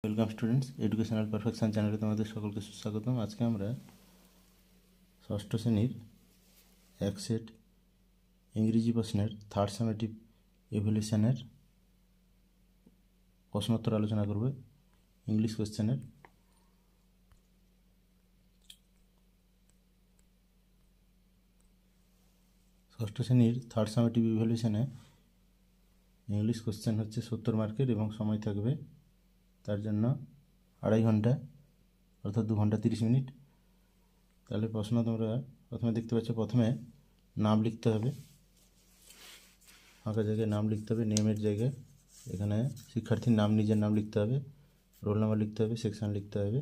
Welcome students, educational perfection চ্যানেলে তোমাদের সকলকে সুস্বাগতম। আজকে আমরা ষষ্ঠ শ্রেণীর এক সেট ইংরেজি প্রশ্নের থার্ড সামেটিভ ইভ্যালুয়েশনের প্রশ্নোত্তর আলোচনা করব। ইংলিশ কোশ্চেনের ষষ্ঠ শ্রেণীর থার্ড সামেটিভ ইভ্যালুয়েশনে ইংলিশ কোশ্চেন হচ্ছে 70 মার্কের এবং সময় থাকবে তার জন্য 2.5 ঘন্টা, অর্থাৎ 2 ঘন্টা 30 মিনিট। তাহলে প্রশ্ন তোমরা প্রথমে দেখতে পাচ্ছ, প্রথমে নাম লিখতে হবে, ফাঁকা জায়গায় নাম লিখতে হবে, নেমের জায়গায় এখানে শিক্ষার্থীর নাম, নিজের নাম লিখতে হবে, রোল নাম্বার লিখতে হবে, সেকশন লিখতে হবে।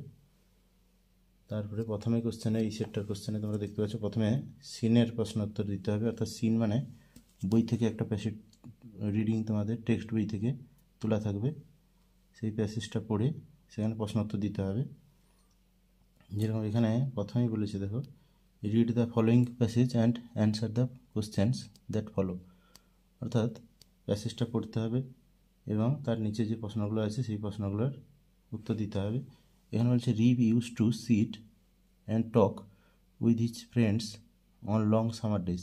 তারপরে প্রথমে কোশ্চেনে, এই সেটটার কোশ্চেনে তোমরা দেখতে পাচ্ছ প্রথমে সিনের প্রশ্ন উত্তর দিতে হবে, অর্থাৎ সিন মানে বই থেকে একটা প্যাসেজ রিডিং, তোমাদের টেক্সট বই থেকে তোলা থাকবে, সেই প্যাসেজটা পড়ে সেখানে প্রশ্ন উত্তর দিতে হবে। যেরকম এখানে প্রথমেই বলেছে, দেখো, read the following passage and answer the questions that follow, অর্থাৎ প্যাসেজটা পড়তে হবে এবং তার নিচে যে প্রশ্নগুলো আছে সেই প্রশ্নগুলোর উত্তর দিতে হবে। এখানে বলছে Rip use to sit and talk with his friends on long summer days,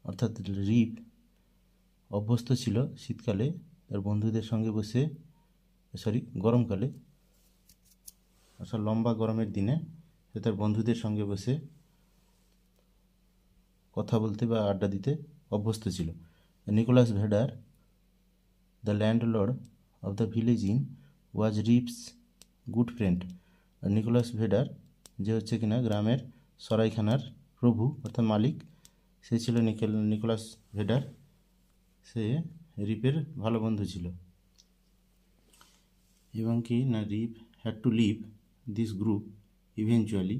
অর্থাৎ রিভ অভ্যস্ত ছিল শীতকালে তার বন্ধুদের সঙ্গে বসে, গরমকালে, অর্থাৎ লম্বা গরমের দিনে সে তার বন্ধুদের সঙ্গে বসে কথা বলতে বা আড্ডা দিতে অভ্যস্ত ছিল। Nicholas Vedder, the landlord of the village inn, was Rip's good friend. আর নিকোলাস ভেডার, যে হচ্ছে কিনা গ্রামের সরাইখানার প্রভু অর্থাৎ মালিক, সে ছিল নিকোলাস ভেডার, সে রিপের ভালো বন্ধু ছিল। এবং কি না, Rip had to leave this group eventually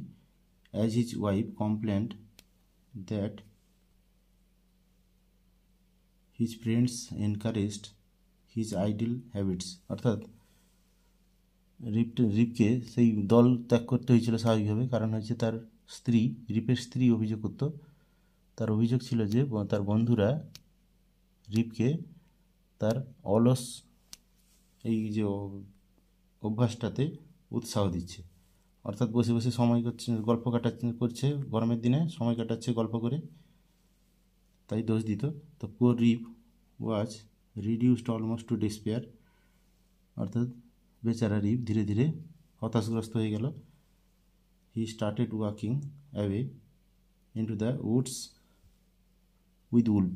as his wife complained that his friends encouraged his idle habits, অর্থাৎ রিপকে সেই দল ত্যাগ করতে হয়েছিল স্বাভাবিকভাবে, কারণ হচ্ছে তার স্ত্রী, রিপের স্ত্রী অভিযোগ করত, তার অভিযোগ ছিল যে তার বন্ধুরা রিপকে তার অলস এই যে অভ্যাসটাতে উৎসাহ দিচ্ছে, অর্থাৎ বসে বসে সময় গল্প করছে, গরমের দিনে সময় কাটাচ্ছে গল্প করে, তাই দোষ দিত। তো poor Rip was reduced almost to despair, অর্থাৎ বেচারা রিপ ধীরে ধীরে হতাশগ্রস্ত হয়ে গেল। He started walking away into the woods with Wolf,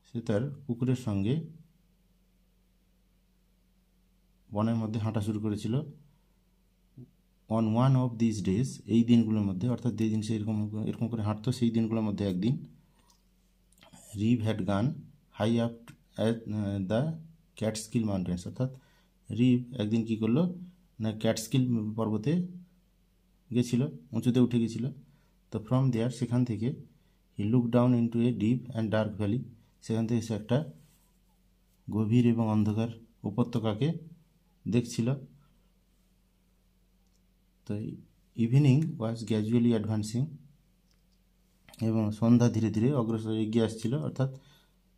সে তার কুকুরের সঙ্গে বনের মধ্যে হাঁটা শুরু করেছিল। On one of this days, এই দিনগুলোর মধ্যে, অর্থাৎ যে দিন সে এরকম করে হাঁটতো সেই দিনগুলোর মধ্যে একদিন, Rip had gone high up at the Catskill mountains, অর্থাৎ রিভ একদিন কী করলো না, ক্যাটস্কিল পর্বতে গেছিল, উঁচুতে উঠে গেছিল। তো ফ্রম দেয়ার, সেখান থেকে, he look down into a deep and dark valley, সেখান থেকে সে একটা গভীর এবং অন্ধকার উপত্যকাকে দেখছিল। তো ইভিনিং ওয়াজ গ্র্যাজুয়ালি অ্যাডভান্সিং, এবং সন্ধ্যা ধীরে ধীরে অগ্রসর এগিয়ে আসছিল, অর্থাৎ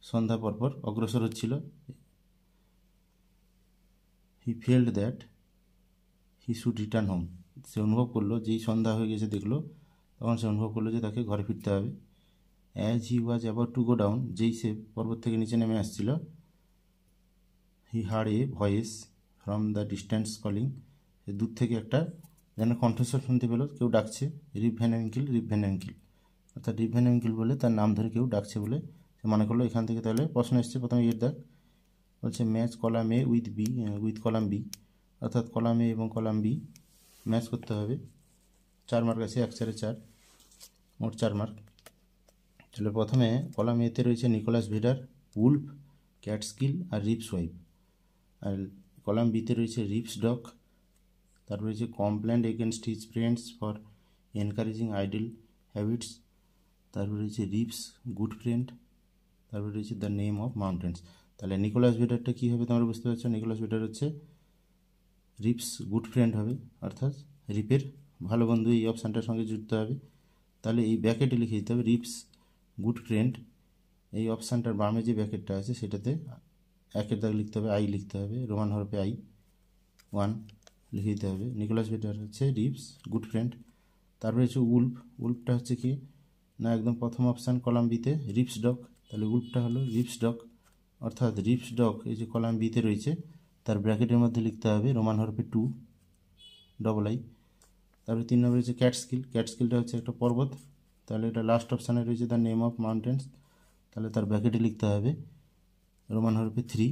সন্ধ্যা পরপর অগ্রসর হচ্ছিল। He felt that he should return home, সে অনুভব করলো, যেই সন্ধ্যা হয়ে গেছে দেখলো, তখন সে অনুভব করলো যে তাকে ঘরে ফিরতে হবে। As he was about to go down, যেই সে পর্বত থেকে নিচে নেমে আসছিল, he heard a voice from the distance calling, সে দূর থেকে একটা যেন কণ্ঠস্বর শুনতে পেল, কেউ ডাকছে, Rip Van Winkle, Rip Van Winkle, অর্থাৎ রিপ ভ্যান উইঙ্কেল বলে তার নাম ধরে কেউ ডাকছে বলে সে মনে করলো। এখান থেকে তাহলে প্রশ্ন এসছে, প্রথমে এর দেখ, বলছে match column A with column B, অর্থাৎ কলাম এ এবং কলাম বি ম্যাচ করতে হবে। 4 মার্ক আছে, 1 4 4, মোট 4 মার্ক। তাহলে প্রথমে কলাম এতে রয়েছে নিকোলাস ভেডার, উলফ, ক্যাটস্কিল আর রিপস ওয়াইফ, আর কলাম বিতে রয়েছে রিপস ডগ, তারপর রয়েছে complaint against his friends for encouraging idle habits, তারপর রয়েছে রিপস গুড ফ্রেন্ড, তারপর রয়েছে দ্য নেম অফ মাউন্টেন্স। তাহলে নিকোলাস ভেডারটা কী হবে তোমরা বুঝতে পারছো, নিকোলাস ভেডার হচ্ছে রিপস গুড ফ্রেন্ড হবে, অর্থাৎ রিপের ভালো বন্ধু, এই অপশানটার সঙ্গে যুক্ত হবে। তাহলে এই ব্যাকেটে লিখে দিতে হবে রিপস গুড ফ্রেন্ড, এই অপশানটার বামে যে ব্যাকেটটা আছে সেটাতে 1 দাগ লিখতে হবে, আই লিখতে হবে, রোমান হরফে আই, 1 লিখে দিতে হবে। নিকোলাস বেটার হচ্ছে রিপস গুড ফ্রেন্ড। তারপরে হচ্ছে উল্ফ। উল্ফটা হচ্ছে কি না, একদম প্রথম অপশান কলাম বিতে রিপস ডগ, তাহলে উল্ফটা হলো রিপস ডগ, অর্থাৎ রিপস ডগ এই যে কলাম বিতে রয়েছে তার ব্র্যাকেটের মধ্যে লিখতে হবে রোমান হরফে 2 ডবল আই। তারপরে 3 নম্বরে হচ্ছে ক্যাট স্কিল। ক্যাট স্কিলটা হচ্ছে একটা পর্বত, তাহলে এটা লাস্ট অপশানে রয়েছে দ্য নেম অফ মাউন্টেন্স, তাহলে তার ব্র্যাকেটে লিখতে হবে রোমান হরফে 3।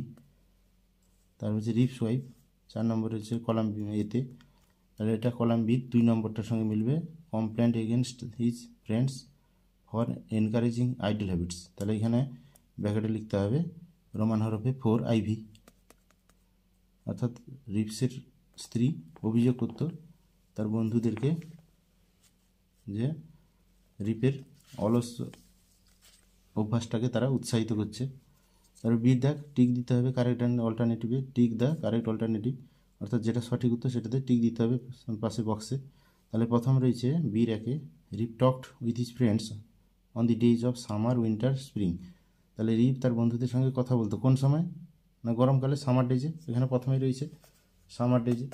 তারপর হচ্ছে রিপস ওয়াইফ 4 নম্বরে হচ্ছে কলাম এতে, তাহলে এটা কলাম বি 2 নম্বরটার সঙ্গে মিলবে complaint against his friends for encouraging idle habits, তাহলে এখানে ব্র্যাকেটে লিখতে হবে রোমান হরফে 4 IV। অর্থাৎ রিপসের স্ত্রী অভিযোগ করত তার বন্ধুদেরকে যে রিপের অলস অভ্যাসটাকে তারা উৎসাহিত করছে। তারপর বি দেখ টিক দিতে হবে কারেক্ট অল্টারনেটিভে, টিক দ্য কারেক্ট অল্টারনেটিভ, অর্থাৎ যেটা সঠিক উত্তর সেটাতে টিক দিতে হবে পাশে বক্সে। তাহলে প্রথম রয়েছে বি র্যাকে Rip talked with his friends on the days of summer winter spring, তাহলে রিপ তার বন্ধুদের সঙ্গে কথা বলতো কোন সময় না গরমকালে, সামার ডেজে, এখানে প্রথমেই রয়েছে সামার ডেজে,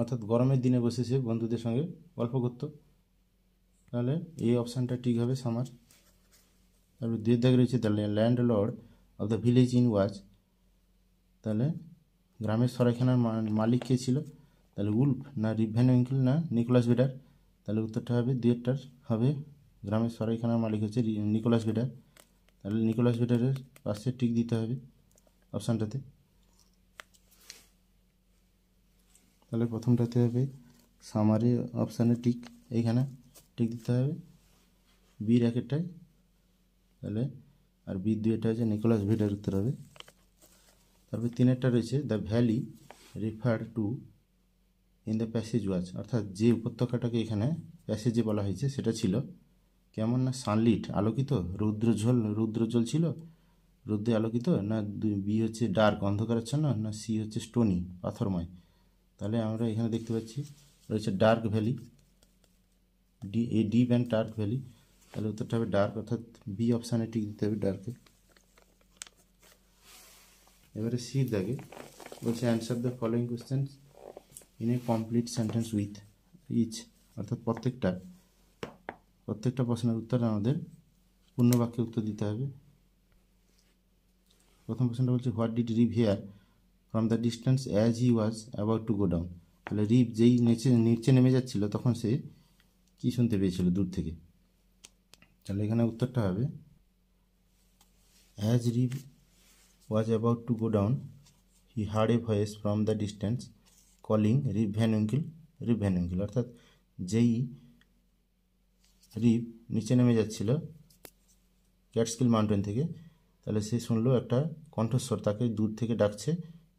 অর্থাৎ গরমের দিনে বসে সে বন্ধুদের সঙ্গে গল্প করতো, তাহলে এই অপশানটা ঠিক হবে সামার। তারপর দুই দাগে রয়েছে the land Lord of the village in watch, তাহলে গ্রামের সরাইখানার মালিক কে ছিল, তাহলে উল্ফ না রিপ ভ্যান উইঙ্কেল না নিকোলাস বেডার, তাহলে উত্তরটা হবে দুইটার হবে গ্রামের সরাইখানার মালিক হচ্ছে নিকোলাস বেডার, তাহলে নিকোলাস বেডারের পাশে টিক দিতে হবে অপশানটাতে। তাহলে প্রথমটাতে হবে সামারে অপশানে টিক, এইখানে টিক দিতে হবে বি র্যাকেটটায়, তাহলে আর বি দুইটা হচ্ছে নিকোলাস বেডার উত্তর হবে। তারপরে তিনেরটা রয়েছে the valley refer to in the passage watch, অর্থাৎ যে উপত্যকাটাকে এখানে প্যাসেজে বলা হয়েছে সেটা ছিল কেমন না সানলিট আলোকিত, রুদ্রজল ছিল রৌদ্রে আলোকিত, না বি হচ্ছে ডার্ক অন্ধকারাচ্ছন্ন, না সি হচ্ছে স্টোনি পাথরময়, তাহলে আমরা এখানে দেখতে পাচ্ছি রয়েছে dark valley, deep and dark valley, তাহলে উত্তরটা হবে ডার্ক, অর্থাৎ বি অপশানে টিক দিতে হবে ডার্কে। এবারে সি দাগে বলছে answer the following questions in a complete sentence with each, অর্থাৎ প্রত্যেকটা প্রশ্নের উত্তর আমাদের পূর্ণ বাক্যে উত্তর দিতে হবে। প্রথম প্রশ্নটা বলছে what did Rip hear from the distance as he was about to go down, তাহলে রিপ যেই নিচে নেমে যাচ্ছিল তখন সে কী শুনতে পেয়েছিল দূর থেকে, তাহলে এখানে উত্তরটা হবে as Rip was about to go down, he heard a voice from the distance calling Rip Van Winkle, Rip Van Winkle, অর্থাৎ যেই রিপ নিচে নেমে যাচ্ছিল ক্যাটস্কিল মাউন্টেন থেকে, তাহলে সে শুনলো একটা কণ্ঠস্বর তাকে দূর থেকে ডাকছে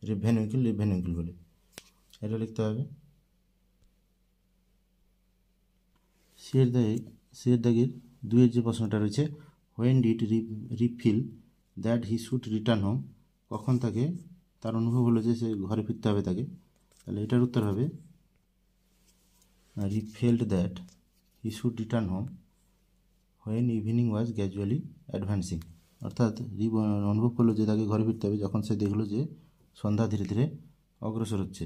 Rip Van Winkle, Rip Van Winkel বলে, এটা লিখতে হবে। সিয়ের দাগের দুইয়ের যে প্রশ্নটা রয়েছে when did Rip feel that he should return home, কখন তাকে তার অনুভব হলো যে সে ঘরে ফিরতে হবে তাকে, তাহলে এটার উত্তর হবে Rip felt that he should return home when evening was gradually advancing, অর্থাৎ রিপ অনুভব করলো যে তাকে ঘরে ফিরতে হবে যখন সে দেখলো যে সন্ধ্যা ধীরে ধীরে অগ্রসর হচ্ছে।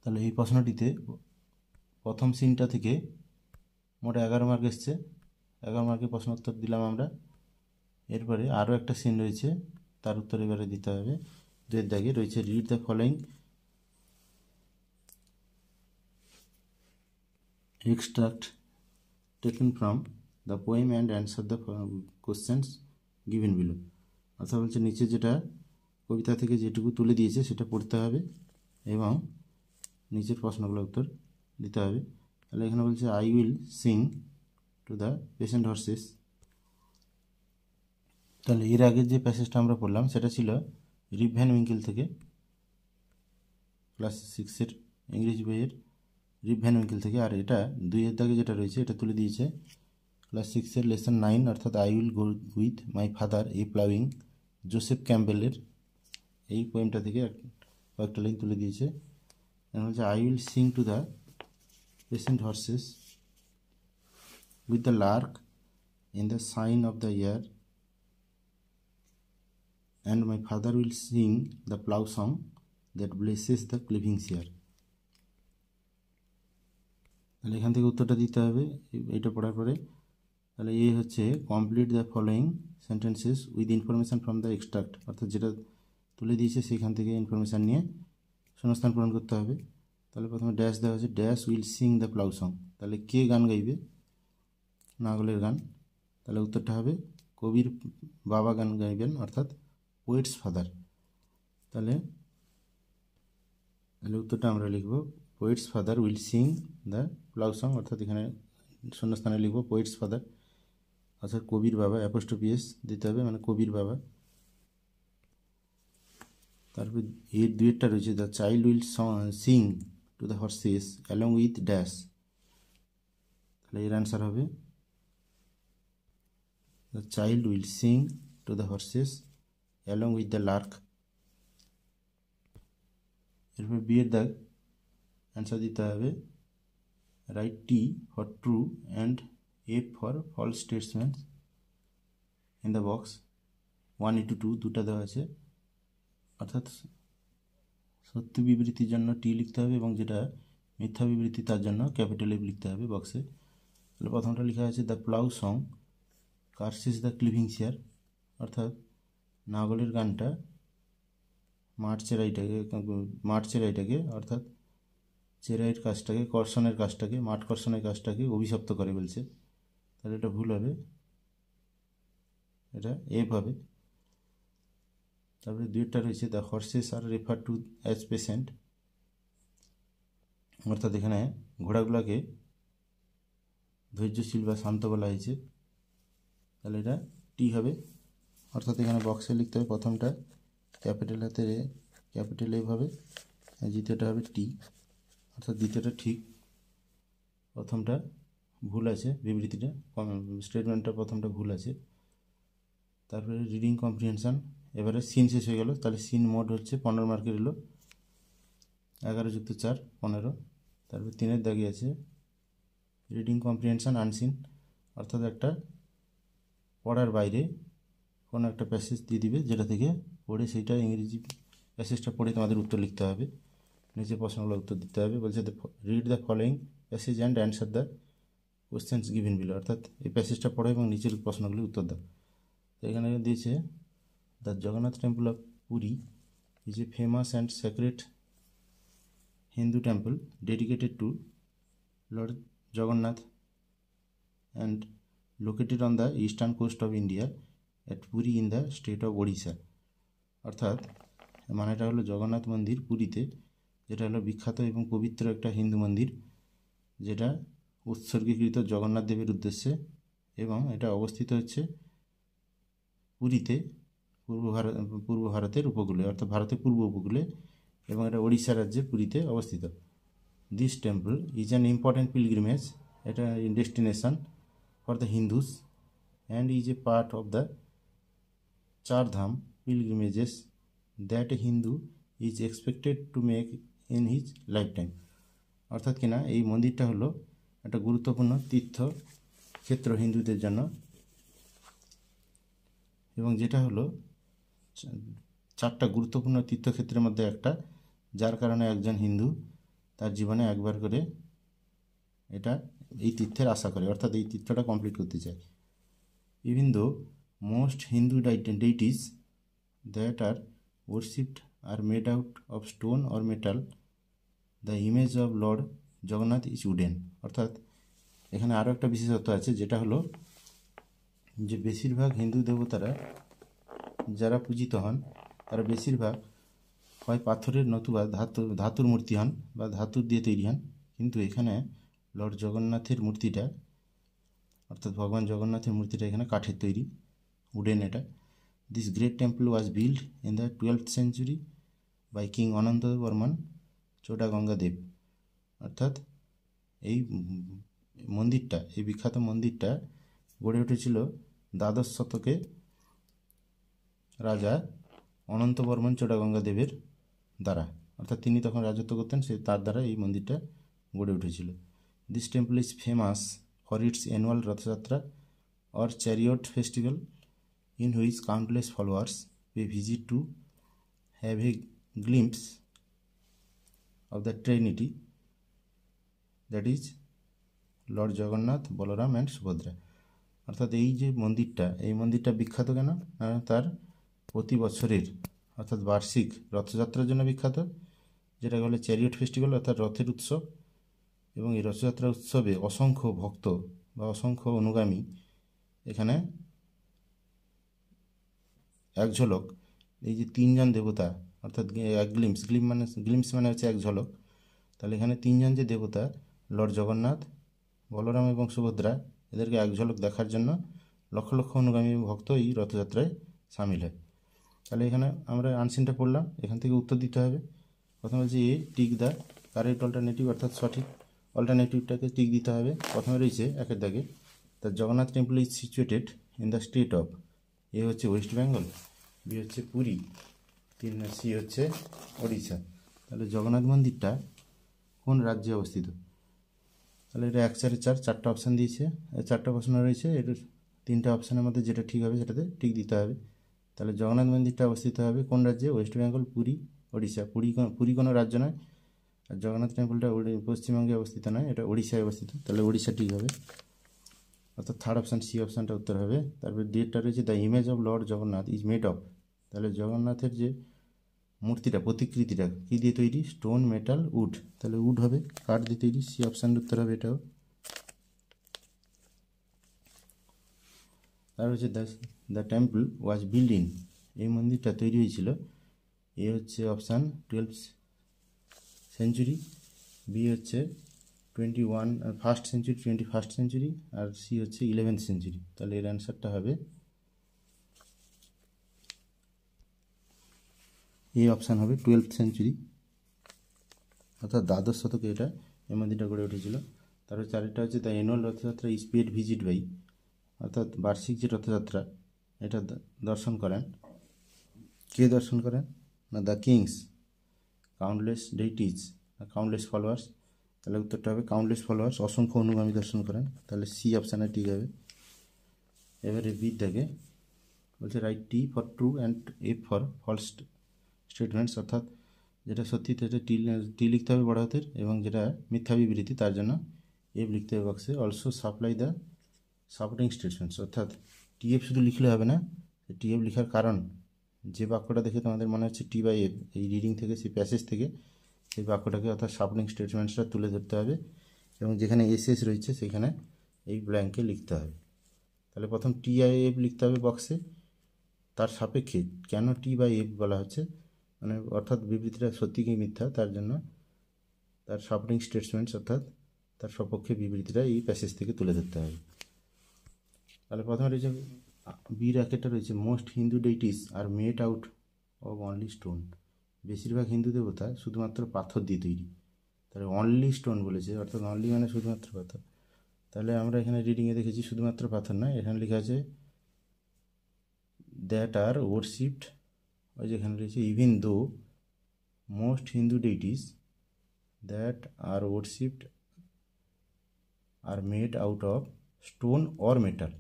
তাহলে এই প্রশ্নটিতে প্রথম সিনটা থেকে মোট 11 মার্ক এসছে, 11 মার্কের প্রশ্ন উত্তর দিলাম আমরা। এরপরে আরও একটা সিন রয়েছে তার উত্তর এবারে দিতে হবে। দুয়ের দাগে রয়েছে read the following extract taken from the poem and answer the questions given below, অর্থাৎ বলছে নিচে যেটা কবিতা থেকে যেটুকু তুলে দিয়েছে সেটা পড়তে হবে এবং নিচের প্রশ্নগুলোর উত্তর দিতে হবে। তাহলে এখানে বলছে I will sing to the patient horse's, তাহলে এর আগের যে প্যাসেজটা আমরা পড়লাম সেটা ছিল রিপ ভ্যান উইঙ্কেল থেকে, ক্লাস 6-এর ইংরেজি বইয়ের রিপ ভ্যান উইঙ্কেল থেকে, আর এটা দুইয়ের দাগে যেটা রয়েছে এটা তুলে দিয়েছে ক্লাস 6-এর লেসন 9, অর্থাৎ I will go with my father a ploughing, Joseph ক্যাম্বেলের এই পোয়েমটা থেকে কয়েকটা লাইন তুলে দিয়েছে। বলছে I will sing to the patient horses with the lark in the shine of the year and my father will sing the plough song that blesses the cleaving share. তাহলে এখান থেকে উত্তরটা দিতে হবে এইটা পড়ার পরে। তাহলে এই হচ্ছে complete the following sentences with information from the extract, অর্থাৎ যেটা তুলে দিয়েছে সেখান থেকে ইনফরমেশান নিয়ে শূন্যস্থান পূরণ করতে হবে। তাহলে প্রথমে ড্যাশ দেওয়া হচ্ছে, dash will sing the plough song. তাহলে কে গান গাইবে? নাগলের গান। তাহলে উত্তরটা হবে কবির বাবা গান গাইবেন, অর্থাৎ পোয়েটস ফাদার। তাহলে উত্তরটা আমরা লিখব poet's father will sing the plough song, অর্থাৎ এখানে শূন্যস্থানে লিখব পোয়েটস ফাদার, অর্থাৎ কবির বাবা, অ্যাপোস্ট্রোফি দিতে হবে, মানে কবির বাবা। তারপর এর দুইটা রয়েছে, the child will sing to the horses along with dash. তাহলে এর অ্যান্সার হবে the child will sing to the horses along with the lark. এরপর বি এর দাগ অ্যান্সার দিতে হবে write T for true and F for false statements in the box 1:2 দুটা দেওয়া আছে, অর্থাৎ সত্য বিবৃতির জন্য টি লিখতে হবে এবং যেটা মিথ্যা বিবৃতি তার জন্য ক্যাপিটাল এফ লিখতে হবে বক্সে। তাহলে প্রথমটা লেখা আছে the plough song curses the cleaving share, অর্থাৎ নাগলের গানটা মাঠ চেরাইটাকে অর্থাৎ চেরাইয়ের কাজটাকে, কর্ষণের কাজটাকে, মাঠ কর্ষণের কাজটাকে অভিশপ্ত করে বলছে। তাহলে এটা ভুল হবে, এটা এফ হবে। তারপরে দুইটা রয়েছে the horses are refer to as patient, অর্থাৎ এখানে ঘোড়াগুলোকে ধৈর্যশীল বা শান্ত বলা হয়েছে। তাহলে এটা টি হবে, অর্থাৎ এখানে বক্সে লিখতে হবে প্রথমটা ক্যাপিটাল হাতে ক্যাপিটাল এফ হবে, আর দ্বিতীয়টা হবে টি, অর্থাৎ দ্বিতীয়টা ঠিক, প্রথমটা ভুল আছে, বিবৃতিটা স্টেটমেন্টটা প্রথমটা ভুল আছে। তারপরে রিডিং কম্প্রিহেনশান, এবারে সিন শেষ হয়ে গেল। তাহলে সিন মোড হচ্ছে 15 মার্কের এলো, 11 + 4 15। তারপর 3-এর দাগে আছে রিডিং কম্প্রিহেনশান আনসিন, অর্থাৎ একটা পড়ার বাইরে কোনো একটা প্যাসেজ দিয়ে দিবে, যেটা থেকে পড়ে সেইটা ইংরেজি প্যাসেজটা পড়ে তোমাদের উত্তর লিখতে হবে, নিচে প্রশ্নগুলো উত্তর দিতে হবে। বলছে read the following passage and answer the questions given below, অর্থাৎ এই প্যাসেজটা পড়ো এবং নিচের প্রশ্নগুলি উত্তর দাও। তো এখানে দিয়েছে the Jagannath temple of Puri is a famous and sacred Hindu temple dedicated to lord Jagannath and located on the eastern coast of India at Puri in the state of Odisha, অর্থাৎ মানেটা হলো জগন্নাথ মন্দির পুরীতে, যেটা হলো বিখ্যাত এবং পবিত্র একটা হিন্দু মন্দির, যেটা উৎসর্গীকৃত জগন্নাথ দেবের উদ্দেশ্যে, এবং এটা অবস্থিত হচ্ছে পুরীতে, পূর্ব ভারতের উপকূলে, অর্থাৎ ভারতের পূর্ব উপকূলে, এবং এটা ওড়িশা রাজ্যে পুরীতে অবস্থিত। This temple is an important pilgrimage, এটা destination for the Hindus and is a part of the Char Dham pilgrimages that a Hindu is expected to make in his lifetime, অর্থাৎ কিনা এই মন্দিরটা হলো একটা গুরুত্বপূর্ণ তীর্থক্ষেত্র হিন্দুদের জন্য, এবং যেটা হলো 4টা গুরুত্বপূর্ণ তীর্থক্ষেত্রের মধ্যে একটা, যার কারণে একজন হিন্দু তার জীবনে একবার করে এই তীর্থের আশা করে, অর্থাৎ এই তীর্থটা কমপ্লিট করতে চায়। Even though most Hindu deities that are worshipped are made out of stone or metal, the image of lord Jagannath is wooden, অর্থাৎ এখানে আরও একটা বিশেষত্ব আছে, যেটা হলো যে বেশিরভাগ হিন্দু দেবতারা যারা পূজিত হন তারা বেশিরভাগ হয় পাথরের নতুবা ধাতুর মূর্তি হন বা ধাতুর দিয়ে তৈরি হন, কিন্তু এখানে লর্ড জগন্নাথের মূর্তিটা, অর্থাৎ ভগবান জগন্নাথের মূর্তিটা এখানে কাঠের তৈরি, উডেন এটা। This great temple was build in the 12th century by king Ananta Varman Chodaganga Dev, অর্থাৎ এই মন্দিরটা, এই বিখ্যাত মন্দিরটা গড়ে উঠেছিল 12শ শতকে রাজা অনন্ত বর্মন চোডাগঙ্গা দেবের দ্বারা, অর্থাৎ তিনি তখন রাজত্ব করতেন, তার দ্বারা এই মন্দিরটা গড়ে উঠেছিল। This temple is famous for its annual Rath Yatra or chariot festival, in which countless followers pay visit to have a glimpse of the Trinity, that is lord Jagannath, Balaram and Subhadra. অর্থাৎ এই যে মন্দিরটা, এই মন্দিরটা বিখ্যাত কেন? তার প্রতি বছরের অর্থাৎ বার্ষিক রথযাত্রার জন্য বিখ্যাত, যেটাকে বলে চ্যারিয়ট ফেস্টিভ্যাল অর্থাৎ রথের উৎসব। এবং এই রথযাত্রা উৎসবে অসংখ্য ভক্ত বা অসংখ্য অনুগামী এখানে এক ঝলক এই যে তিনজন দেবতা অর্থাৎ এক গ্লিম্পস মানে হচ্ছে এক ঝলক। তাহলে এখানে তিনজন যে দেবতা লর্ড জগন্নাথ, বলরাম এবং সুভদ্রা, এদেরকে এক ঝলক দেখার জন্য লক্ষ লক্ষ অনুগামী ভক্ত এই রথযাত্রায় সামিল হয়। তাহলে এখানে আমরা আনসিনটা পড়লাম, এখান থেকে উত্তর দিতে হবে। প্রথমে বলছি এ টিক দ্য কারেক্ট অল্টারনেটিভ, অর্থাৎ সঠিক অল্টারনেটিভটাকে টিক দিতে হবে। প্রথমে রয়েছে একের দাগে, the Jagannath temple is situated in the state of, A হচ্ছে ওয়েস্ট বেঙ্গল, বি হচ্ছে পুরী, সি হচ্ছে ওড়িশা। তাহলে জগন্নাথ মন্দিরটা কোন রাজ্যে অবস্থিত? তাহলে এটা 1 4 4 চারটা অপশান দিয়েছে, চারটা প্রশ্ন রয়েছে, এটা তিনটা অপশানের মধ্যে যেটা ঠিক হবে সেটাতে টিক দিতে হবে। তাহলে জগন্নাথ মন্দিরটা অবস্থিত হবে কোন রাজ্যে? ওয়েস্ট বেঙ্গল, পুরী, ওড়িশা। পুরী কোনো রাজ্য নয়, আর জগন্নাথ টেম্পলটা পশ্চিমবঙ্গে অবস্থিত নয়, এটা ওড়িশায় অবস্থিত। তাহলে ওড়িশা ঠিক হবে, অর্থাৎ থার্ড অপশান সি অপশানটা উত্তর হবে। তারপরে ডেটটা রয়েছে the image of lord Jagannath is made of, তাহলে জগন্নাথের যে মূর্তিটা, প্রতিকৃতিটা কী দিয়ে তৈরি? Stone, metal, wood. তাহলে উড হবে, কাঠ দিয়ে তৈরি, সি অপশানের উত্তর হবে এটাও। তার হচ্ছে the temple was build in, এই মন্দিরটা তৈরি হয়েছিল, এ হচ্ছে অপশান 12th সেঞ্চুরি, বি হচ্ছে 21st সেঞ্চুরি, 21st সেঞ্চুরি, আর সি হচ্ছে 11th সেঞ্চুরি। তাহলে এর অ্যান্সারটা হবে এই অপশান হবে 12th সেঞ্চুরি, অর্থাৎ দ্বাদশ শতকে এটা এই মন্দিরটা গড়ে উঠেছিল। তারপর চারটা হচ্ছে the annual Rath Yatra is paid visit by, অর্থাৎ বার্ষিক যে রথযাত্রা এটা দর্শন করেন, কে দর্শন করেন? না the kings, countless deities, countless followers. তাহলে উত্তরটা হবে কাউন্টলেস ফলোয়ার্স, অসংখ্য অনুগামী দর্শন করেন। তাহলে সি অপশানে ঠিক হবে। এবারে বি থেকে বলছে write T for true and F for false statements, অর্থাৎ যেটা সত্যি সেটা টি লিখতে হবে বড় হাতের, এবং যেটা মিথ্যা বিবৃতি তার জন্য এফ লিখতে হবে বক্সে। Also supply the supporting statements, অর্থাৎ টিএফ শুধু লিখলে হবে না, টিএফ লেখার কারণ, যে বাক্যটা দেখে তোমাদের মনে হচ্ছে টি বাই এফ, এই রিডিং থেকে, সেই প্যাসেজ থেকে সেই বাক্যটাকে অর্থাৎ সাপোর্টিং স্টেটমেন্টসটা তুলে ধরতে হবে, এবং যেখানে এসএস রয়েছে সেখানে এই ব্ল্যাঙ্কে লিখতে হবে। তাহলে প্রথম টি আই এফ লিখতে হবে বক্সে, তার সাপেক্ষে কেন টি বাই এফ বলা হচ্ছে, মানে অর্থাৎ বিবৃতিটা সত্যি কি মিথ্যা তার জন্য তার সাপোর্টিং স্টেটমেন্টস অর্থাৎ তার সপক্ষে বিবৃতিটা এই প্যাসেজ থেকে তুলে ধরতে হবে। তাহলে প্রথমে রয়েছে বি র্যাকেটটা রয়েছে most Hindu deities are made out of only stone, বেশিরভাগ হিন্দু দেবতা শুধুমাত্র পাথর দিয়ে তৈরি। তাহলে অনলি স্টোন বলেছে, অর্থাৎ অনলি মানে শুধুমাত্র পাথর। তাহলে আমরা এখানে রিডিংয়ে দেখেছি শুধুমাত্র পাথর নয়, এখানে লেখা আছে দ্যাট আর ওয়ারশিপড, ওই যেখানে রয়েছে even though most Hindu deities that are worshipped are made out of stone or metal,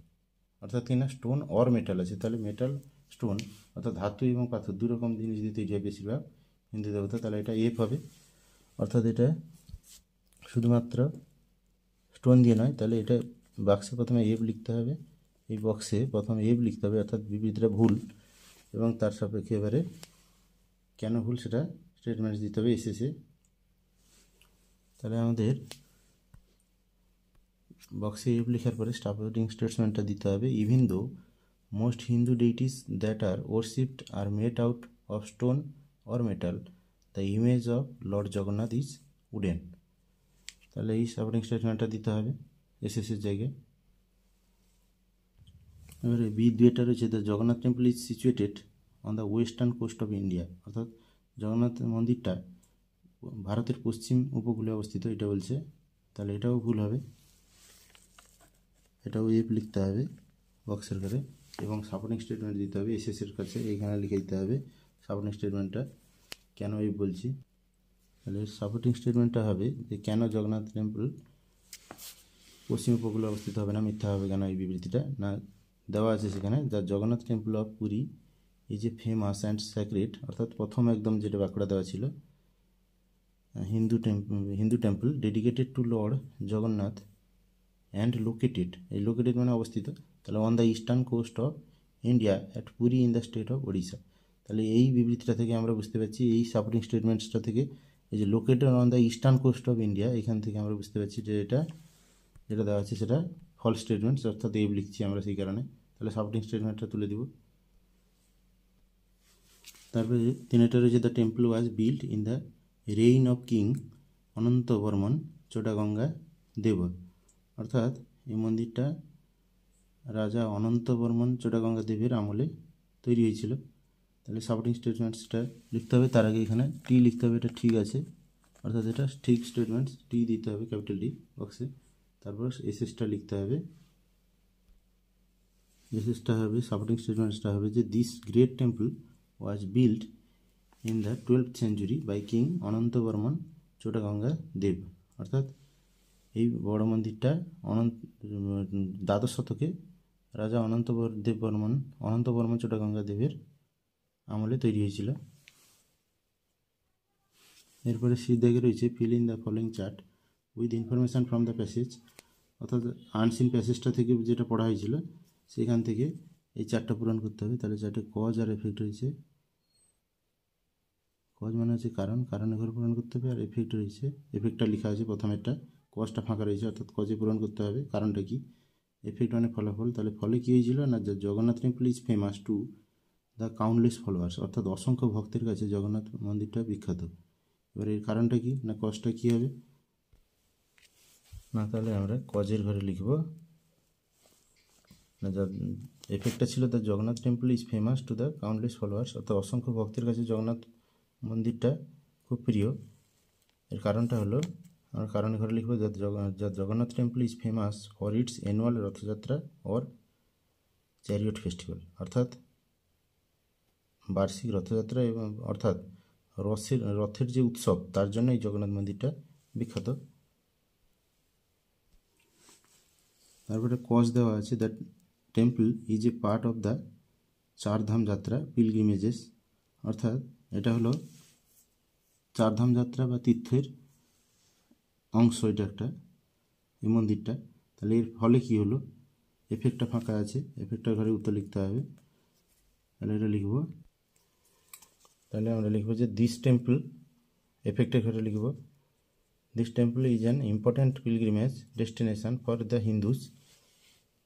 অর্থাৎ কিনা স্টোন অর মেটাল আছে। তাহলে মেটাল, স্টোন অর্থাৎ ধাতু এবং পাথর দু রকম জিনিস দিয়ে তৈরি হয় বেশিরভাগ হিন্দু দেবতা। তাহলে এটা এফ হবে, অর্থাৎ এটা শুধুমাত্র স্টোন দিয়ে নয়। তাহলে এটা বাক্সে প্রথমে এফ লিখতে হবে, এই বক্সে প্রথমে এফ লিখতে হবে, অর্থাৎ বিবৃতিটা ভুল, এবং তার সাপেক্ষে এবারে কেন ভুল সেটা স্টেটমেন্টস দিতে হবে এসএসে। তাহলে আমাদের বক্সে এফ লেখার পরে সাপোর্টিং স্টেটমেন্টটা দিতে হবে even though most Hindu deities that are worshipped are made out of stone or metal, the image of lord Jagannath is wooden. তাহলে এই সাপোর্টিং স্টেটমেন্টটা দিতে হবে এসএসের জায়গায়। এবারে বি দুয়েটা রয়েছে the Jagannath temple is situated on the western coast of India, অর্থাৎ জগন্নাথ মন্দিরটা ভারতের পশ্চিম উপকূলে অবস্থিত এটা বলছে। তাহলে এটাও ভুল হবে, এটাও এফ লিখতে হবে বক্সের ঘরে, এবং সাপোর্টিং স্টেটমেন্ট দিতে হবে এসএসের কাছে, এইখানে লিখে দিতে হবে সাপোর্টিং স্টেটমেন্টটা কেন এফ বলছি। তাহলে সাপোর্টিং স্টেটমেন্টটা হবে যে কেন জগন্নাথ টেম্পল পশ্চিম উপকূলে অবস্থিত হবে না, মিথ্যা হবে কেন এই বিবৃতিটা, না দেওয়া আছে সেখানে the Jagannath temple of Puri এই যে ফেমাস অ্যান্ড স্যাক্রেড, অর্থাৎ প্রথম একদম যেটা বাঁকুড়া দেওয়া ছিল, Hindu temple dedicated to lord Jagannath and located, এই লোকেটেড মানে অবস্থিত, তাহলে on the eastern coast of India at Puri in the state of Odisha. তাহলে এই বিবৃতিটা থেকে আমরা বুঝতে পারছি, এই সাপোর্টিং স্টেটমেন্টসটা থেকে, এই যে located on the eastern coast of India, এখান থেকে আমরা বুঝতে পারছি যে এটা যেটা দেওয়া আছে সেটা ফলস স্টেটমেন্টস, অর্থাৎ এই লিখছি আমরা সেই কারণে। তাহলে সাপোর্টিং স্টেটমেন্টটা তুলে দিব। তারপরে তিনটা রয়েছে, the temple was built in the reign of king Ananta Varman Chodaganga Dev, অর্থাৎ এই মন্দিরটা রাজা অনন্ত বর্মন চোটাগঙ্গা দেবের আমলে তৈরি হয়েছিল। তাহলে সাপোর্টিং স্টেটমেন্টসটা লিখতে হবে, তার আগে এখানে টি লিখতে হবে, এটা ঠিক আছে, অর্থাৎ এটা ঠিক স্টেটমেন্টস, টি দিতে হবে ক্যাপিটাল ডি বক্সে। তারপর এসএসটা লিখতে হবে, এসএসটা হবে, সাপোর্টিং স্টেটমেন্টসটা হবে যে this great temple was built in the 12th century by king Ananta Varman Chodaganga Dev, অর্থাৎ এই বড় মন্দিরটা দ্বাদশ শতকে রাজা অনন্ত বর্মন চোটাগঙ্গা দেবের আমলে তৈরি হয়েছিল। এরপরে সি দাগে রয়েছে fill in the following chart with information from the passage, অর্থাৎ আনসিন প্যাসেজটা থেকে যেটা পড়া হয়েছিল সেখান থেকে এই চারটা পূরণ করতে হবে। তাহলে চারটে কজ আর এফেক্ট রয়েছে। কজ মানে হচ্ছে কারণ, কারণে ঘরে পূরণ করতে হবে, আর এফেক্ট রয়েছে, এফেক্টটা লেখা আছে প্রথমেরটা, কজটা ফাঁকা রয়েছে, অর্থাৎ কজে পূরণ করতে হবে। কারণটা কি? এফেক্ট মানে ফলাফল। তাহলে ফলে কী হয়েছিল না, Jagannath temple is famous to the countless followers, অর্থাৎ অসংখ্য ভক্তের কাছে জগন্নাথ মন্দিরটা বিখ্যাত। এবার এর কারণটা কি না, কজটা কী হবে না, তাহলে আমরা কজের ঘরে লিখব না, এফেক্টটা ছিল the Jagannath temple is famous to the countless followers, অর্থাৎ অসংখ্য ভক্তের কাছে জগন্নাথ মন্দিরটা খুব প্রিয়। এর কারণটা হলো, আমরা কারণের ঘরে লিখব the Jagannath temple is famous for its annual Rath Yatra or chariot festival, অর্থাৎ বার্ষিক রথযাত্রা এবং অর্থাৎ রথের যে উৎসব তার জন্য এই জগন্নাথ মন্দিরটা বিখ্যাত। তারপরে কজ দেওয়া আছে that temple is a part of the Chardham যাত্রা পিলগ্রিমেজেস, অর্থাৎ এটা হলো চারধাম যাত্রা বা তীর্থের অংশ, এটা একটা এই মন্দিরটা। তাহলে এর ফলে কী হলো, এফেক্টটা ফাঁকা আছে, এফেক্টটার ঘরে উত্তর লিখতে হবে। তাহলে এটা লিখব, তাহলে আমরা লিখব যে দিস টেম্পল, এফেক্টের ঘরে লিখব this temple is an important pilgrimage destination for the Hindus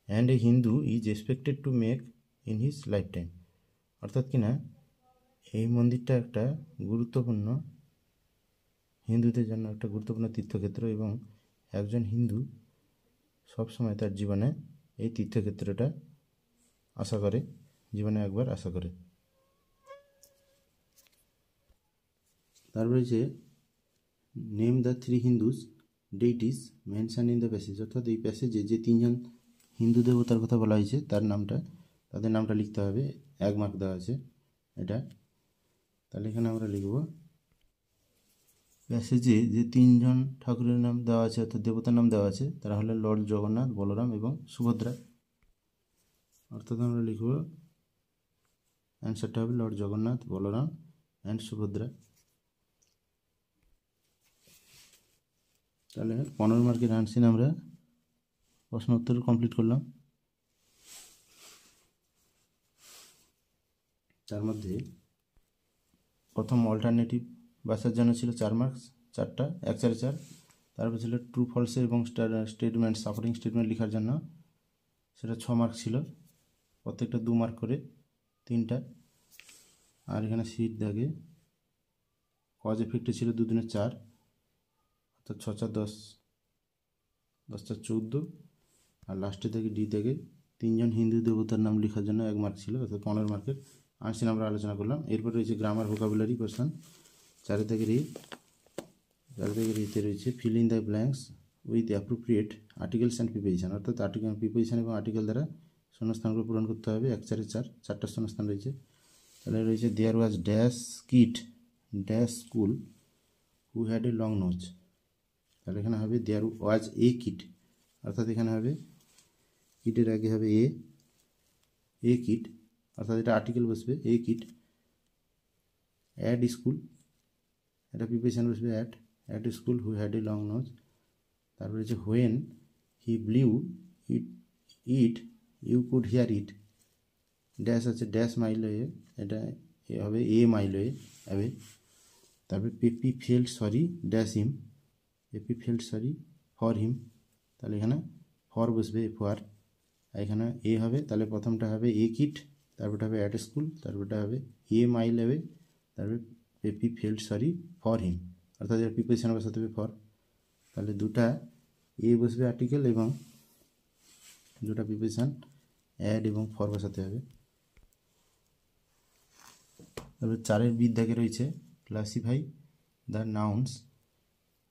and a Hindu is expected to make in his life time, অর্থাৎ কিনা এই মন্দিরটা একটা গুরুত্বপূর্ণ, হিন্দুদের জন্য একটা গুরুত্বপূর্ণ তীর্থক্ষেত্র, এবং একজন হিন্দু সবসময় তার জীবনে এই তীর্থক্ষেত্রটা আশা করে, জীবনে একবার আশা করে। তারপরে যে name the 3 Hindus deities mention in the passage, অর্থাৎ এই প্যাসেজে যে 3জন হিন্দু দেবতার কথা বলা হয়েছে তাদের নামটা লিখতে হবে, 1 মার্ক দেওয়া আছে এটা। তাহলে এখানে আমরা লিখব প্যাসেজে যে 3জন ঠাকুরের নাম দেওয়া আছে, অর্থাৎ দেবতার নাম দেওয়া আছে, তারা হলেন লর্ড জগন্নাথ, বলরাম এবং সুভদ্রা, অর্থাৎ আমরা লিখব অ্যান্সারটা হবে লর্ড জগন্নাথ, বলরাম অ্যান্ড সুভদ্রা। তাহলে 15 মার্কের আনসিন আমরা প্রশ্ন উত্তর কমপ্লিট করলাম। তার মধ্যে প্রথম অল্টারনেটিভ বাসার জন্য ছিল 4 মার্কস, 4টা 1 4 4। তারপর ছিল ট্রু ফলসের এবং স্টেটমেন্ট সাপোর্টিং স্টেটমেন্ট লেখার জন্য সেটা 6 মার্ক ছিল, প্রত্যেকটা 2 মার্ক করে 3টা। আর এখানে সিট দাগে কজ এফেক্টে ছিল 2 দুনে 4, অর্থাৎ 6 4 10, 10 4 14। আর লাস্টে থেকে ডি থেকে 3জন হিন্দু দেবতার নাম লেখার জন্য 1 মার্ক ছিল, অর্থাৎ 15 মার্কের আনসিন আমরা আলোচনা করলাম। এরপর রয়েছে গ্রামার ভোকাবুলারি কোয়েশ্চন, 4 থেকে রিতে রয়েছে fill in the blanks with appropriate articles and preposition, অর্থাৎ প্রিপোজিশন এবং আর্টিকেল দ্বারা শূন্যস্থানগুলো পূরণ করতে হবে। 1 4 4, 4টা শূন্যস্থান রয়েছে। তাহলে রয়েছে there was dash kid dash school who had a long nose, তাহলে এখানে হবে দেয়ার ওয়াজ এ কিড, অর্থাৎ এখানে হবে কিডের আগে হবে এ কিড, অর্থাৎ এটা আর্টিকেল বসবে এ কিট। অ্যাড স্কুল, এটা প্রিপোজিশন বসবে at school who had a long nose. তারপরে হচ্ছে when he blew it you could hear it, dash আছে ড্যাশ মাইল ওয়ে, এটা হবে এ মাইল ওয়ে অ্যাওয়ে। তারপরে Peppy felt sorry dash him, Peppy felt sorry for him, তাহলে এখানে for বসবে for, এখানে এ হবে, তাহলে প্রথমটা হবে এ কিট, তারপরটা হবে অ্যাট স্কুল, তারপরটা হবে এ মাইল অ্যাওয়ে, তারপরে Peppy felt sorry for him, অর্থাৎ এর প্রিপোজিশন বসাতে হবে ফর। তাহলে দুটা এ বসবে আর্টিকেল এবং দুটা প্রিপোজিশন অ্যাড এবং ফর বসাতে হবে। তারপরে 4 দাগে রয়েছে classify the nouns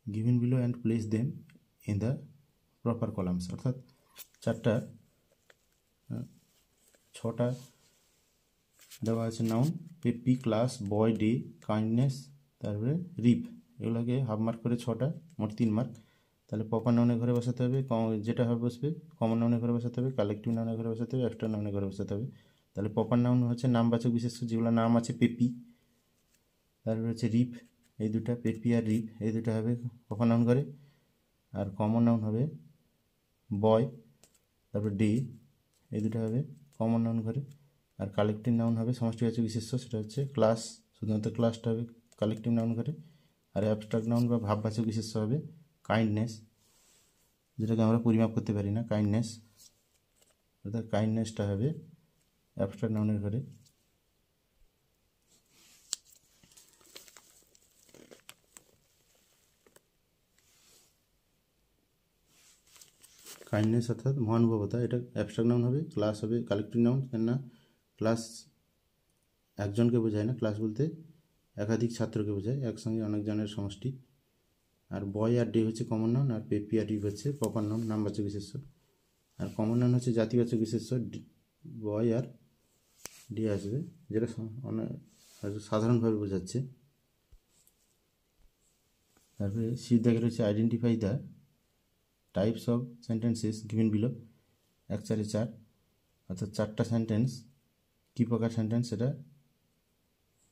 given below and place them in the proper columns, অর্থাৎ 6টা দেওয়া আছে নাউন, পেপি, ক্লাস, বয়, ডে, কাইন্ডনেস, তারপরে রিপ, এগুলোকে হাফ মার্ক করে 6টা, মোট 3 মার্ক। তাহলে প্রপার নাউনের ঘরে বসাতে হবে, যেটা হবে বসবে কমন নাউনের ঘরে বসাতে হবে, কালেকটিভ নাউনের ঘরে বসাতে হবে, অ্যাবস্ট্রাক্ট নাউনের ঘরে বসাতে হবে। তাহলে প্রপার নাউন হচ্ছে নামবাচক বিশেষ্য, যেগুলো নাম আছে পেপি, তারপরে হচ্ছে রিপ, এই দুটা পেপি আর রিপ এই দুটো হবে প্রপার নাউন ঘরে। আর কমন নাউন হবে বয়, তারপরে ডে, এই দুটো হবে কমন নাউন ঘরে। আর কালেকটিভ নাউন হবে সমষ্টিবাচক বিশেষ্য, সেটা হচ্ছে ক্লাস, শুধুমাত্র ক্লাসটা হবে কালেকটিভ নাউন ঘরে। আর অ্যাবস্ট্রাক্ট নাউন বা ভাববাচক বিশেষ্য হবে কাইন্ডনেস, যেটাকে আমরা পরিমাপ করতে পারি না, কাইন্ডনেস, অর্থাৎ কাইন্ডনেসটা হবে অ্যাবস্ট্রাক্ট নাউনের ঘরে। কাইন্ডনেস অর্থাৎ মহানুভবতা, এটা অ্যাবস্ট্রাক্ট নাউন হবে। ক্লাস হবে কালেকটিভ নাউন, কেননা ক্লাস একজনকে বোঝায় না, ক্লাস বলতে একাধিক ছাত্রকে বোঝায়, একসঙ্গে অনেকজনের সমষ্টি। আর বয় আর ডে হচ্ছে কমন নাউন, আর পেপি আর রিপ হচ্ছে প্রপার নাউন নামবাচক বিশেষ্য। আর কমন নাউন হচ্ছে জাতিবাচক বিশেষ্য, বয় আর ডে আসবে, যেটা সাধারণভাবে বোঝাচ্ছে। তারপরে সিট দেখে রয়েছে identify the types of sentences given below, 1-4-4, অর্থাৎ 4টা সেন্টেন্স কী প্রকার সেন্টেন্স সেটা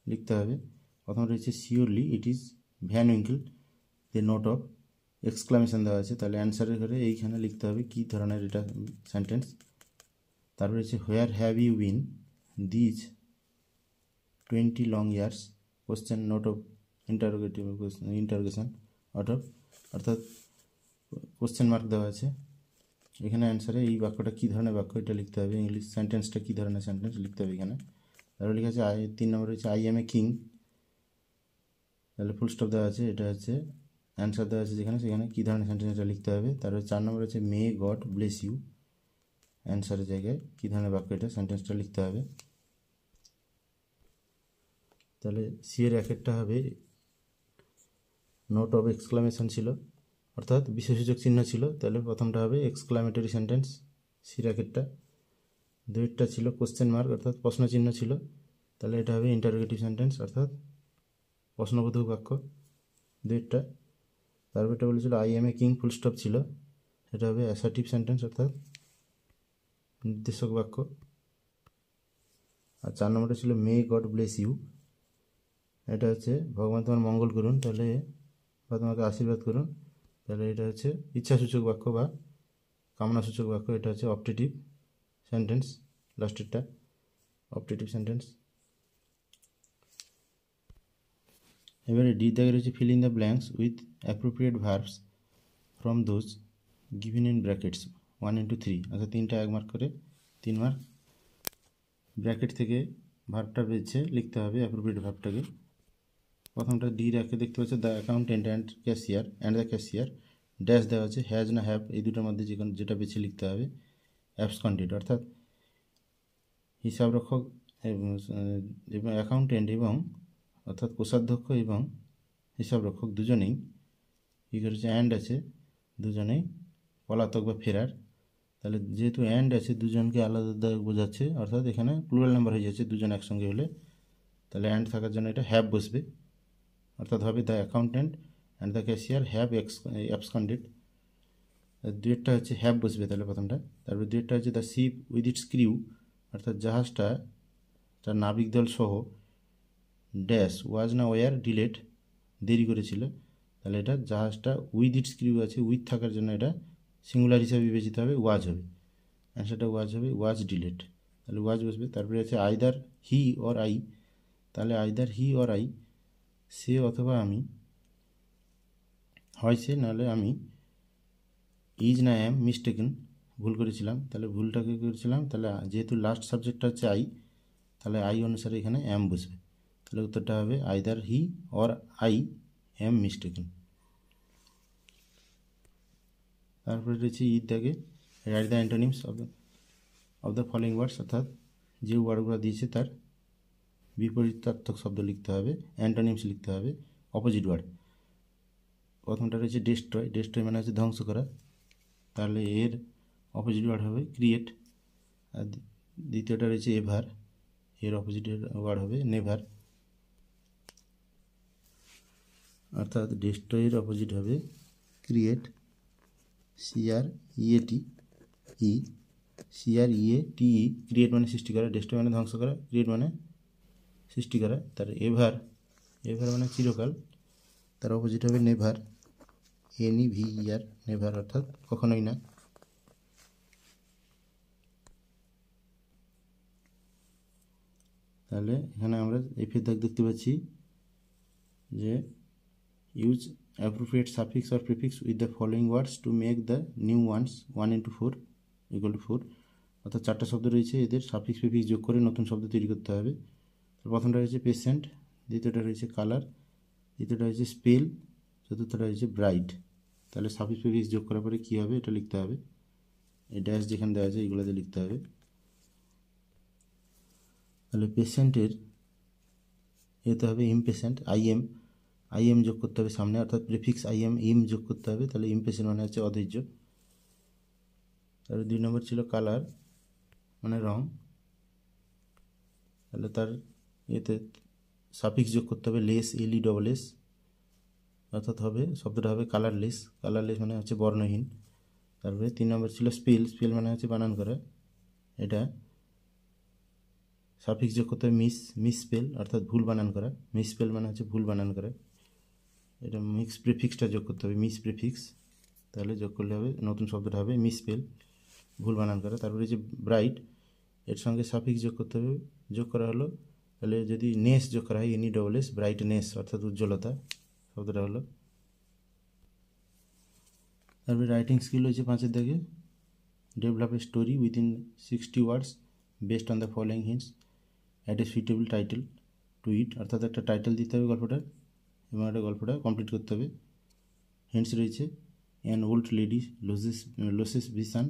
লিখতে হবে। প্রথম রয়েছে surely it is Van Winkle, the note of exclamation দেওয়া আছে, তাহলে অ্যান্সারের ঘরে এইখানে লিখতে হবে কী ধরনের এটা সেন্টেন্স। তারপরে হচ্ছে where have you been these 20 long years, question note of interrogation অর্থাৎ কোশ্চেন মার্ক দেওয়া আছে। এখানে অ্যান্সারে এই বাক্যটা কী ধরনের বাক্য এটা লিখতে হবে, ইংলিশ সেন্টেন্সটা কী ধরনের সেন্টেন্স লিখতে হবে এখানে। তারপরে লেখা আছে 3 নম্বর হচ্ছে আই এম এ কিং, তাহলে ফুল স্টপ দেওয়া আছে, এটা হচ্ছে অ্যান্সার দেওয়া আছে যেখানে, সেখানে কী ধরনের সেন্টেন্স এটা লিখতে হবে। তারপরে 4 নম্বর হচ্ছে মে গড ব্লেস ইউ, অ্যান্সারের জায়গায় কী ধরনের বাক্য এটা সেন্টেন্সটা লিখতে হবে। তাহলে সি এর একটা হবে নোট অফ এক্সক্লামেশন ছিল, অর্থাৎ বিশেষসূচক চিহ্ন ছিল, তাহলে প্রথমটা হবে এক্সক্লামেটরি সেন্টেন্স সি র্যাকেটটা। 2টা ছিল কোশ্চেন মার্ক, অর্থাৎ প্রশ্ন চিহ্ন ছিল, তাহলে এটা হবে ইন্টারোগেটিভ সেন্টেন্স, অর্থাৎ প্রশ্নবোধক বাক্য 2টা। তারপর এটা বলেছিল I M a king, full stop ছিল, এটা হবে অ্যাসার্টিভ সেন্টেন্স, অর্থাৎ নির্দেশক বাক্য। আর 4 নম্বরটা ছিল মে গড ব্লেস ইউ, এটা হচ্ছে ভগবান তোমার মঙ্গল করুন, তাহলে বা তোমাকে আশীর্বাদ করুন, তাহলে এটা হচ্ছে ইচ্ছাসূচক বাক্য বা কামনাসূচক বাক্য, এটা হচ্ছে অপটেটিভ সেন্টেন্স, লাস্টেরটা অপটেটিভ সেন্টেন্স। এবারে ডি দাগে রয়েছে fill in the blanks with appropriate verbs from those given in brackets 1-3, অর্থাৎ 3টা 1 মার্ক করে 3 মার্ক। ব্র্যাকেট থেকে ভার্বটা বেছে লিখতে হবে অ্যাপ্রোপ্রিয়েট ভার্বটাকে। প্রথমটা ডি রেখে দেখতে পাচ্ছ the accountant and the cashier, dash দেওয়া আছে হ্যাজ না হ্যাভ, এই দুটোর মধ্যে যেটা বেছে লিখতে হবে অ্যাবসকন্ডেড, অর্থাৎ হিসাবরক্ষক এবং অ্যাকাউন্টেন্ট এবং অর্থাৎ কোষাধ্যক্ষ এবং হিসাবরক্ষক দুজনেই কী করেছে, অ্যান্ড আছে, দুজনেই পলাতক বা ফেরার। তাহলে যেহেতু অ্যান্ড আছে দুজনকে আলাদা বোঝাচ্ছে, অর্থাৎ এখানে প্লুরাল নাম্বার হয়ে যাচ্ছে দুজন একসঙ্গে হলে, তাহলে অ্যান্ড থাকার জন্য এটা হ্যাভ বসবে, অর্থাৎ হবে the accountant and the cashier have absconded. 2টা হচ্ছে হ্যাভ বসবে তাহলে প্রথমটা। তারপর 2টা হচ্ছে the ship with its crew, অর্থাৎ জাহাজটা তার নাবিক দল সহ ড্যাশ ওয়াজ না ওয়ার ডিলেট দেরি করেছিল, তাহলে এটা জাহাজটা উইথ ইটস ক্রিউ আছে, উইথ থাকার জন্য এটা সিঙ্গুলার হিসাবে বিবেচিত হবে, ওয়াজ হবে। অ্যান্সারটা ওয়াজ হবে, ওয়াজ ডিলেট, তাহলে ওয়াজ বসবে। তারপরে আছে আইদার হি অর আই, তাহলে আইদার হি অর আই, সে অথবা আমি, হয় সে নাহলে আমি, ইজ না অ্যাম মিস্টেকেন, ভুল করেছিলাম, তাহলে ভুলটাকে করেছিলাম, তাহলে যেহেতু লাস্ট সাবজেক্টটা হচ্ছে আই, তাহলে আই অনুসারে এখানে অ্যাম বসবে, তাহলে উত্তরটা হবে either he or I am mistaken. তারপরে রয়েছে ঈদ দাগে write the antonyms of the following ওয়ার্ডস, অর্থাৎ যে ওয়ার্ডগুলো দিয়েছে তার বিপরীতার্থক শব্দ লিখতে হবে, অ্যান্টোনিমস লিখতে হবে, অপোজিট ওয়ার্ড। প্রথমটা রয়েছে ডেস্ট্রয়, ডেস্ট্রয় মানে হচ্ছে ধ্বংস করা, তাহলে এর অপোজিট ওয়ার্ড হবে ক্রিয়েট। আর দ্বিতীয়টা রয়েছে এভার, এর অপোজিট ওয়ার্ড হবে নেভার, অর্থাৎ ডেস্ট্রয়ের অপোজিট হবে ক্রিয়েট, CREATE, ক্রিয়েট মানে সৃষ্টি করা, ডেস্ট্রয় মানে ধ্বংস করা, ক্রিয়েট মানে সৃষ্টি করা। তার এভার, এভার মানে চিরকাল, তার অপোজিট হবে নেভার, NEVER, নেভার অর্থাৎ কখনোই না। তাহলে এখানে আমরা এফের দাগ দেখতে পাচ্ছি যে use appropriate suffix or prefix with the following words to make the new ones 1 × 4 = 4, অর্থাৎ চারটা শব্দ রয়েছে, এদের সাফিক্স প্রিফিক্স যোগ করে নতুন শব্দ তৈরি করতে হবে। প্রথমটা রয়েছে পেশেন্ট, দ্বিতীয়টা রয়েছে কালার, তৃতীয়টা রয়েছে স্পেল, চতুর্থটা রয়েছে ব্রাইট। তাহলে সাফিক্স প্রিফিক্স যোগ করার পরে কী হবে এটা লিখতে হবে, এই ড্যাশ যেখানে দেওয়া আছে এগুলোতে লিখতে হবে। তাহলে পেশেন্টের এতে হবে ইমপেশেন্ট, আইএম যোগ করতে হবে সামনে, অর্থাৎ প্রিফিক্স ইম যোগ করতে হবে, তাহলে ইমপেশেন্ট মানে হচ্ছে অধৈর্য। তার 2 নম্বর ছিল কালার মানে রং, তাহলে তার এতে সাফিক্স যোগ করতে হবে লেস, LESS, অর্থাৎ হবে শব্দটা হবে কালারলেস, কালারলেস মানে হচ্ছে বর্ণহীন। তারপরে 3 নম্বর ছিল স্পেল মানে হচ্ছে বানান করা, এটা সাফিক্স যোগ করতে হবে মিসস্পেল, অর্থাৎ ভুল বানান করা, মিসস্পেল মানে হচ্ছে ভুল বানান করা, এটা প্রিফিক্সটা যোগ করতে হবে প্রিফিক্স, তাহলে যোগ করলে হবে নতুন শব্দটা হবে মিসস্পেল, ভুল বানান করা। তারপরে যে ব্রাইট, এর সঙ্গে সাফিক্স যোগ করতে হবে, যোগ করা হলো, তাহলে যদি নেস যোগ করা হয় NESS, ব্রাইটনেস অর্থাৎ উজ্জ্বলতা, শব্দটা হলো। তারপরে রাইটিং স্কিল হয়েছে 5-এর দাগে develop a story within 60 words based on the following hints, add a suitable title to it, অর্থাৎ একটা টাইটেল দিতে হবে গল্পটার এবং একটা গল্পটা কমপ্লিট করতে হবে। হিন্টস রয়েছে an old lady loses vision,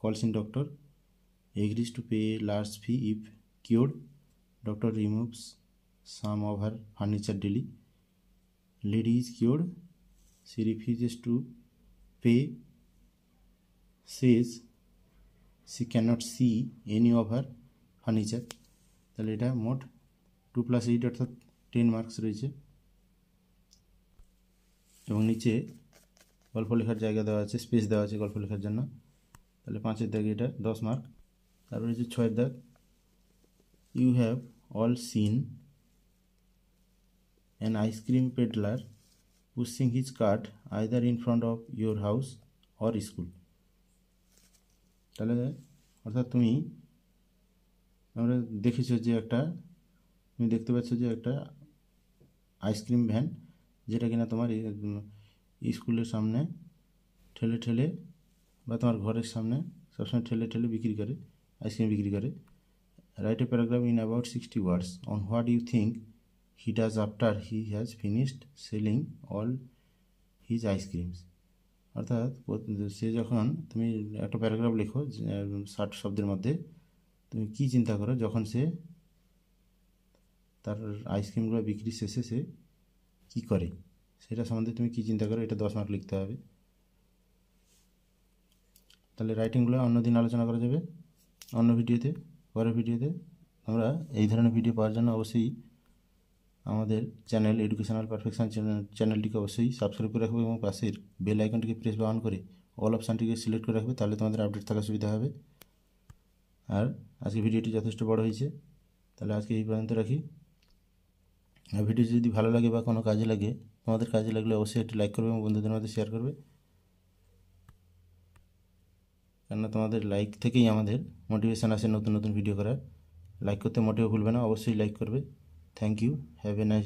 calls in doctor, agrees to pay a large fee if cured, doctor removes some of her furniture daily, lady is cured, she refuses to pay, says she cannot see any of her furniture। তাহলে এটা মোট 2 + 8 অর্থাৎ 10 marks রয়েছে, এবং নিচে গল্প লেখার জায়গা দেওয়া আছে, স্পেস দেওয়া আছে গল্প লেখার জন্য, তাহলে 5-এর দাগে এটা 10 মার্ক। তারপরে রয়েছে 6-এর দাগ you have all seen an ice cream pedlar pushing his cart either in front of your house or school, তাহলে অর্থাৎ আমরা দেখেছো যে তুমি দেখতে পাচ্ছ যে একটা আইসক্রিম ভ্যান, যেটা কিনা তোমার স্কুলের সামনে ঠেলে বা তোমার ঘরের সামনে সবসময় ঠেলে বিক্রি করে, আইসক্রিম বিক্রি করে। Write a paragraph in about 60 words on what you think he does after he has finished selling all his ice creams, অর্থাৎ সে যখন, তুমি একটা প্যারাগ্রাফ লেখো 60 শব্দের মধ্যে, তুমি কি চিন্তা করো যখন সে তার আইসক্রিমগুলো বিক্রি শেষে সে কী করে, সেটা সম্বন্ধে তুমি কী চিন্তা করো, এটা 10 মার্ক লিখতে হবে। তাহলে রাইটিংগুলো অন্য দিন আলোচনা করা যাবে অন্য ভিডিওতে, পরের ভিডিওতে। আমরা এই ধরনের ভিডিও পাওয়ার জন্য অবশ্যই আমাদের চ্যানেল এডুকেশনাল পারফেকশন চ্যানেলটিকে অবশ্যই সাবস্ক্রাইব করে রাখবে এবং পাশের বেল আইকনটিকে প্রেস বা অন করে অল অপশানটিকে সিলেক্ট করে রাখবে, তাহলে তোমাদের আপডেট থাকার সুবিধা হবে। আর আজকে ভিডিওটি যথেষ্ট বড় হয়েছে, তাহলে আজকে এই পর্যন্ত রাখি। আর ভিডিও যদি ভালো লাগে বা কোনো কাজে লাগে, তোমাদের কাজে লাগলে অবশ্যই একটি লাইক করবে এবং বন্ধুদের মধ্যে শেয়ার করবে, কেননা তোমাদের লাইক থেকেই আমাদের মোটিভেশান আসে নতুন নতুন ভিডিও করার। লাইক করতে মোটেও ভুলবে না, অবশ্যই লাইক করবে। Thank you, have a nice